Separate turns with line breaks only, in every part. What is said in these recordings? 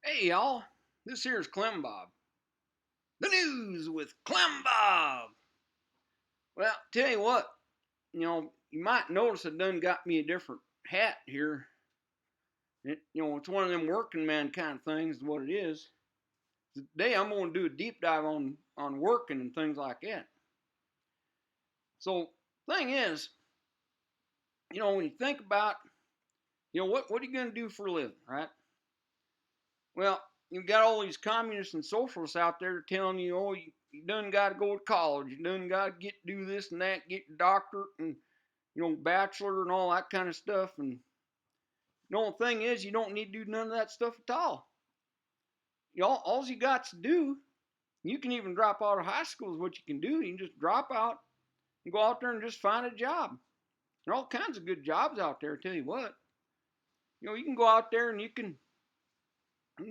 Hey y'all, this here's Clem Bob. The news with Clem Bob. Well, tell you what, you might notice I done got me a different hat here. It's one of them working man kind of things, is what it is. Today I'm going to do a deep dive on working and things like that. So, thing is, when you think about, what are you going to do for a living, right? Well, you've got all these communists and socialists out there telling you, oh, you done got to go to college, you done got to do this and that, get your doctorate and bachelor and all that kind of stuff. And the only thing is, you don't need to do none of that stuff at all. All you got to do, you can even drop out of high school is what you can do. You can just drop out and go out there and just find a job. There are all kinds of good jobs out there. I tell you what, you can go out there and you can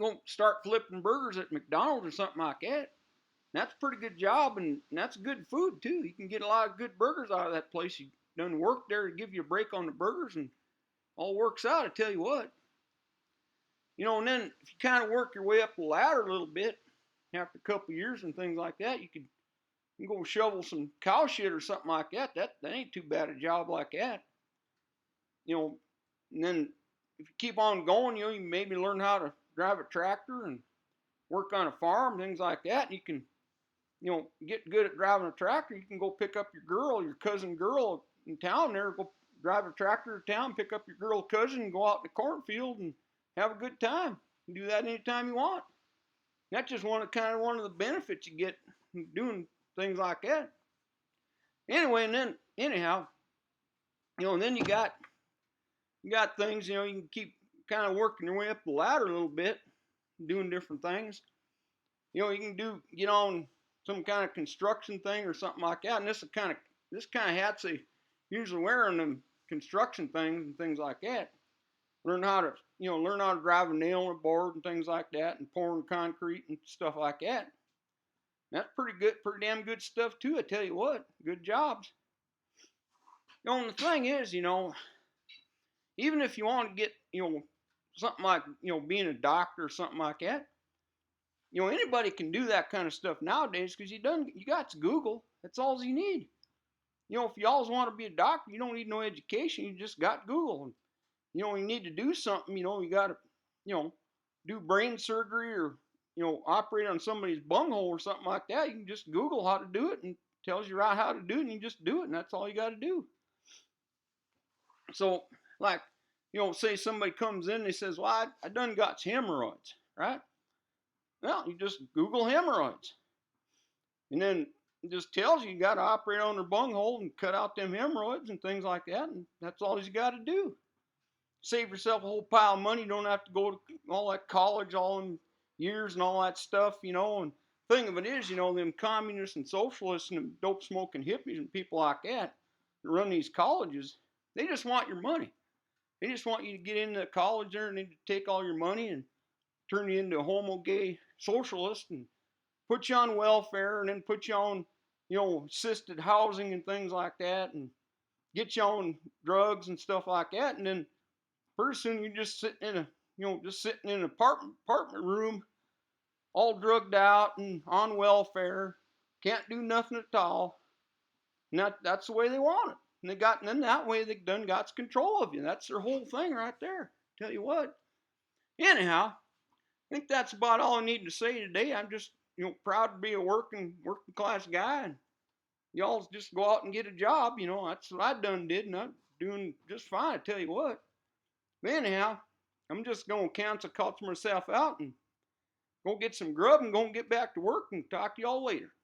go start flipping burgers at McDonald's or something like that. That's a pretty good job, and that's good food too. You can get a lot of good burgers out of that place. You done work there to give you a break on the burgers, and all works out. I tell you what. And then if you kind of work your way up the ladder a little bit, after a couple of years and things like that, you can go shovel some cow shit or something like that. That ain't too bad a job like that. And then if you keep on going, you maybe learn how to drive a tractor and work on a farm, things like that. And you can get good at driving a tractor. You can go pick up your cousin girl in town there, go drive a tractor to town, pick up your girl cousin, and go out in the cornfield and have a good time. You can do that anytime you want. That's just one of the benefits you get doing things like that. Anyway, and then anyhow, and then you got things, you can keep kind of working your way up the ladder a little bit, doing different things. You can get on some kind of construction thing or something like that. And this kind of hats they usually wear on them construction things and things like that. Learn how to drive a nail on a board and things like that, and pouring concrete and stuff like that. That's pretty damn good stuff too. I tell you what, good jobs. And the thing is, even if you want to get, something like, being a doctor or something like that, anybody can do that kind of stuff nowadays because you got Google. That's all you need. If you always want to be a doctor, you don't need no education. You just got Google. And, you need to do something. You got to, do brain surgery or, operate on somebody's bunghole or something like that. You can just Google how to do it and it tells you right how to do it, and you just do it, and that's all you got to do. So, like, say somebody comes in and they says, well, I done got hemorrhoids, right? Well, you just Google hemorrhoids. And then it just tells you got to operate on their bunghole and cut out them hemorrhoids and things like that. And that's all you got to do. Save yourself a whole pile of money. You don't have to go to all that college, all in years and all that stuff, And thing of it is, them communists and socialists and them dope smoking hippies and people like that run these colleges, they just want your money. They just want you to get into college there and they take all your money and turn you into a homo gay socialist and put you on welfare and then put you on, assisted housing and things like that and get you on drugs and stuff like that. And then pretty soon you're just sitting in an apartment room, all drugged out and on welfare, can't do nothing at all. And that's the way they want it. And then that way they done got control of you. That's their whole thing right there. Tell you what. Anyhow, I think that's about all I need to say today. I'm just, proud to be a working class guy, and y'all just go out and get a job. That's what I done did, and I'm doing just fine. I tell you what. But anyhow, I'm just gonna culture myself out and go get some grub and go get back to work and talk to y'all later.